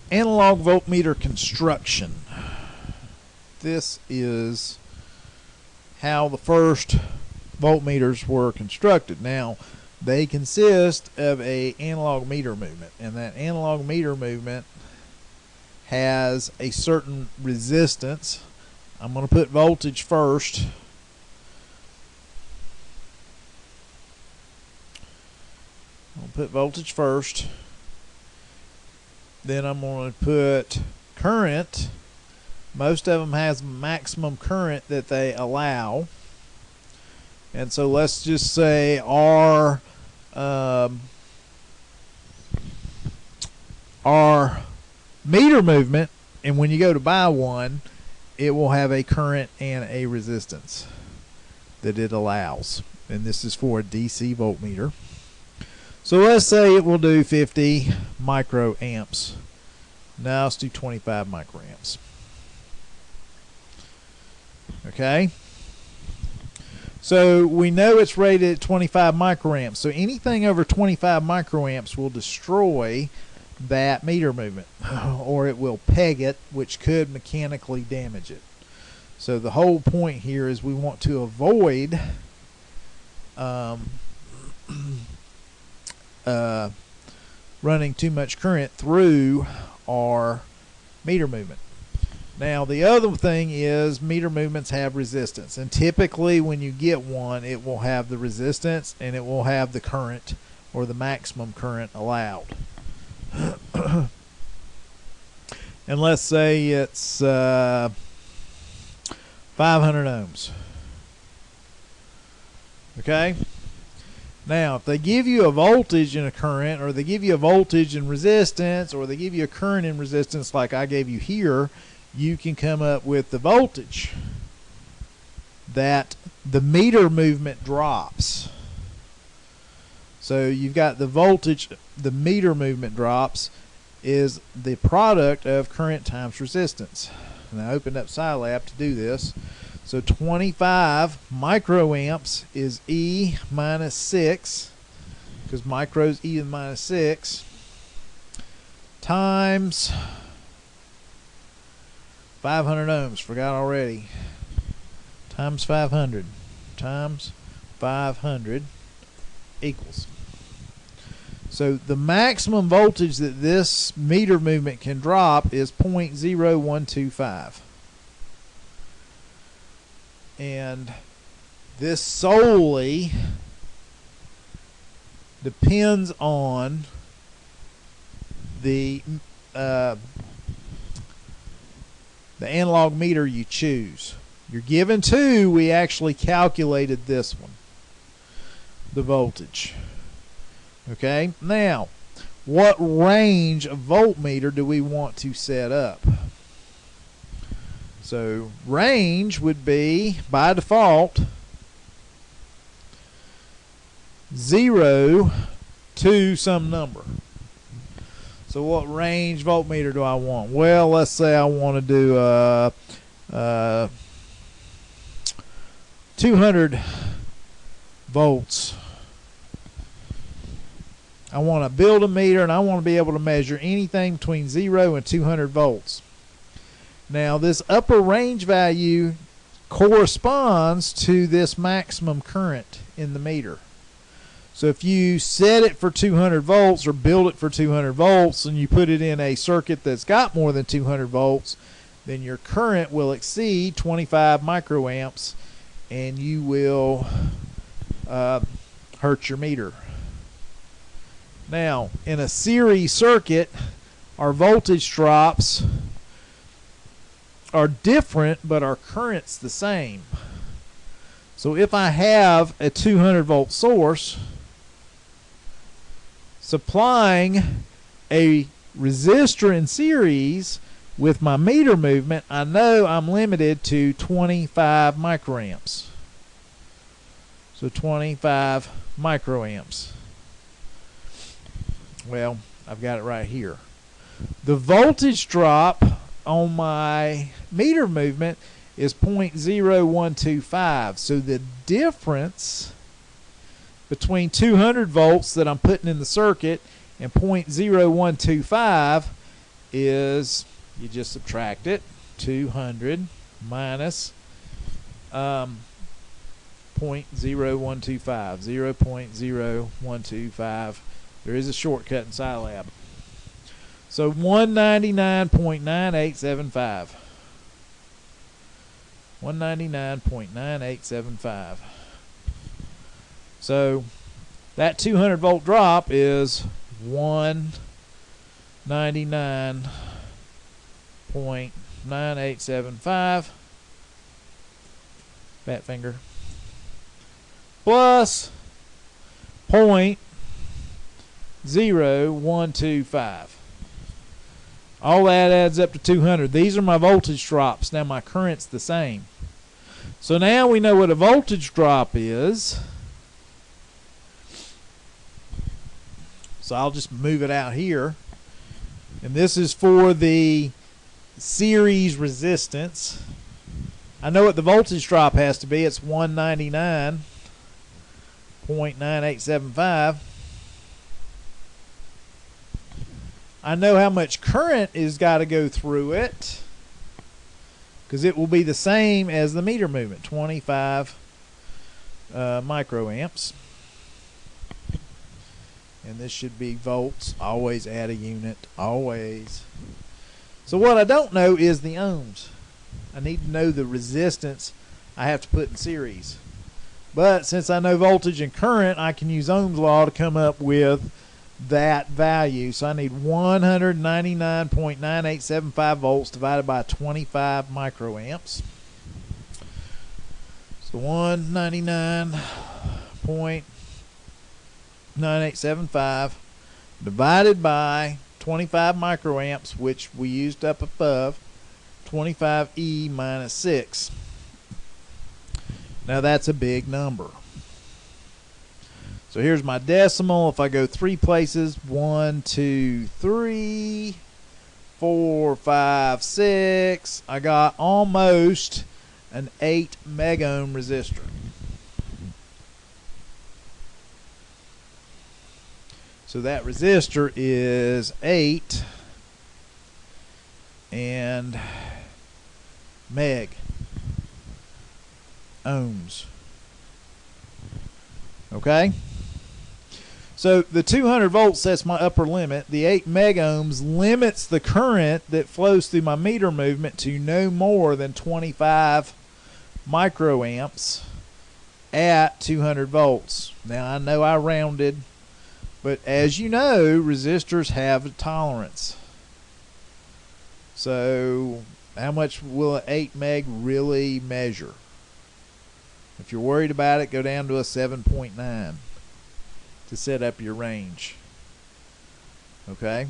Analog voltmeter construction. This is how the first voltmeters were constructed. Now, they consist of a analog meter movement, and that analog meter movement has a certain resistance. I'm going to put voltage first. I'll put voltage first. Then I'm going to put current. Most of them has maximum current that they allow. And so let's just say our meter movement, and when you go to buy one, it will have a current and a resistance that it allows. And this is for a DC voltmeter. So let's say it will do 50 microamps. Now let's do 25 microamps. Okay. So we know it's rated at 25 microamps. So anything over 25 microamps will destroy that meter movement, or it will peg it, which could mechanically damage it. So the whole point here is we want to avoid running too much current through our meter movement. Now the other thing is meter movements have resistance, and typically when you get one, it will have the resistance and it will have the current or the maximum current allowed. And let's say it's 500 ohms. Okay. Now, if they give you a voltage and a current, or they give you a voltage and resistance, or they give you a current and resistance like I gave you here, you can come up with the voltage that the meter movement drops. So you've got the voltage, the meter movement drops is the product of current times resistance. And I opened up Scilab to do this. So 25 microamps is E minus 6, because micro is E to the minus 6, times 500 ohms, forgot already, times 500 equals. So the maximum voltage that this meter movement can drop is 0.0125. And this solely depends on the analog meter you choose. You're given two. We actually calculated this one, the voltage. Okay, now what range of voltmeter do we want to set up? So range would be, by default, 0 to some number. So what range voltmeter do I want? Well, let's say I want to do 200 volts. I want to build a meter, and I want to be able to measure anything between 0 and 200 volts. Now this upper range value corresponds to this maximum current in the meter. So if you set it for 200 volts or build it for 200 volts and you put it in a circuit that's got more than 200 volts, then your current will exceed 25 microamps and you will hurt your meter. Now in a series circuit, our voltage drops are different, but our current's the same. So if I have a 200 volt source supplying a resistor in series with my meter movement, I know I'm limited to 25 microamps. So 25 microamps. Well, I've got it right here. The voltage drop on my meter movement is 0.0125. So the difference between 200 volts that I'm putting in the circuit and 0.0125 is you just subtract it. 200 minus 0.0125. 0.0125. There is a shortcut in Scilab. So 199.9875. 199.9875. So that 200 volt drop is 199.9875. Fat finger. Plus 0.0125. All that adds up to 200. These are my voltage drops. Now my current's the same. So now we know what a voltage drop is. So I'll just move it out here. And this is for the series resistance. I know what the voltage drop has to be. It's 199.9875. I know how much current is got to go through it, because it will be the same as the meter movement, 25 microamps. And this should be volts. Always add a unit, always. So what I don't know is the ohms. I need to know the resistance I have to put in series. But since I know voltage and current, I can use Ohm's law to come up with that value. So I need 199.9875 volts divided by 25 microamps. So 199.9875 divided by 25 microamps, which we used up above, 25E minus 6. Now that's a big number. So here's my decimal. If I go 3 places, 1, 2, 3, 4, 5, 6, I got almost an 8 megohm resistor. So that resistor is 8 and meg ohms. Okay? So the 200 volts, that's my upper limit. The 8 megohms limits the current that flows through my meter movement to no more than 25 microamps at 200 volts. Now I know I rounded, but as you know, resistors have a tolerance. So how much will an 8 meg really measure? If you're worried about it, go down to a 7.9 to set up your range. Okay?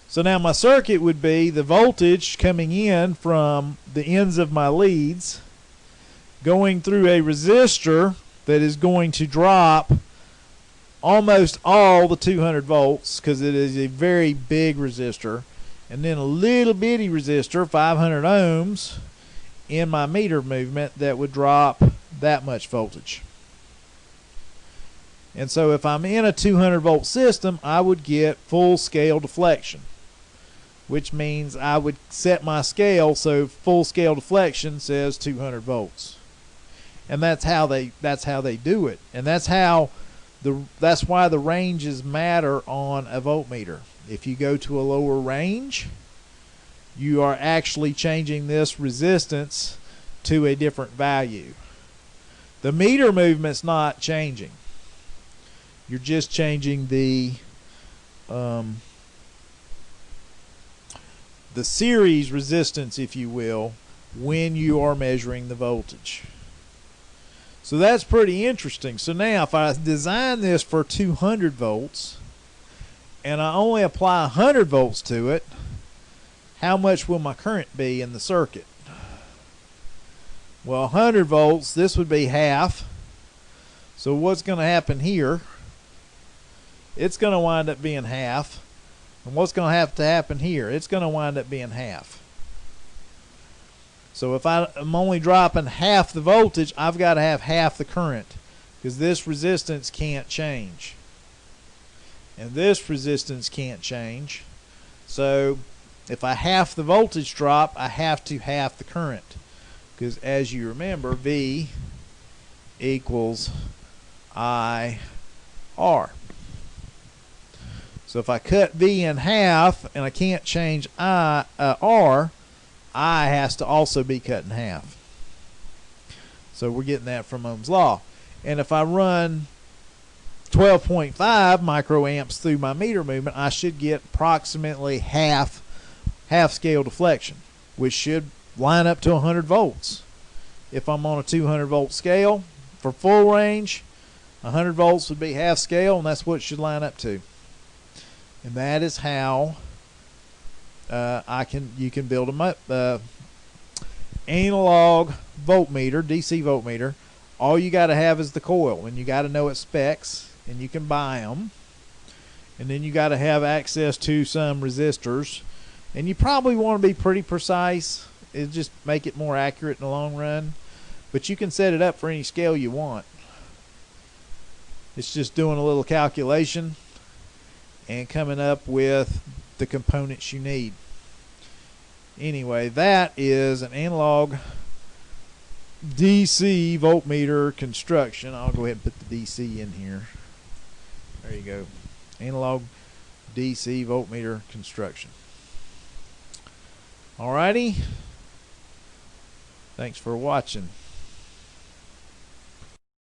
So now my circuit would be the voltage coming in from the ends of my leads, going through a resistor that is going to drop almost all the 200 volts, because it is a very big resistor, and then a little bitty resistor, 500 ohms, in my meter movement that would drop that much voltage. And so if I'm in a 200 volt system, I would get full scale deflection, which means I would set my scale so full scale deflection says 200 volts. And that's how they do it. And that's why the ranges matter on a voltmeter. If you go to a lower range, you are actually changing this resistance to a different value. The meter movement's not changing. You're just changing the series resistance, if you will, when you are measuring the voltage. So that's pretty interesting. So now if I design this for 200 volts and I only apply 100 volts to it, how much will my current be in the circuit? Well, 100 volts, this would be half. So what's going to happen here? It's going to wind up being half. And what's going to have to happen here? It's going to wind up being half. So if I'm only dropping half the voltage, I've got to have half the current, because this resistance can't change. And this resistance can't change. So if I half the voltage drop, I have to half the current, because as you remember, V equals IR. So if I cut V in half and I can't change R, I has to also be cut in half. So we're getting that from Ohm's law. And if I run 12.5 microamps through my meter movement, I should get approximately half scale deflection, which should line up to 100 volts. If I'm on a 200 volt scale for full range, 100 volts would be half scale, and that's what it should line up to. And that is how you can build a analog voltmeter, DC voltmeter. All you got to have is the coil, and you got to know its specs, and you can buy them. And then you got to have access to some resistors, and you probably want to be pretty precise. It just make it more accurate in the long run, but you can set it up for any scale you want. It's just doing a little calculation and coming up with the components you need. Anyway, that is an analog DC voltmeter construction. I'll go ahead and put the DC in here. There you go. Analog DC voltmeter construction. Alrighty. Thanks for watching.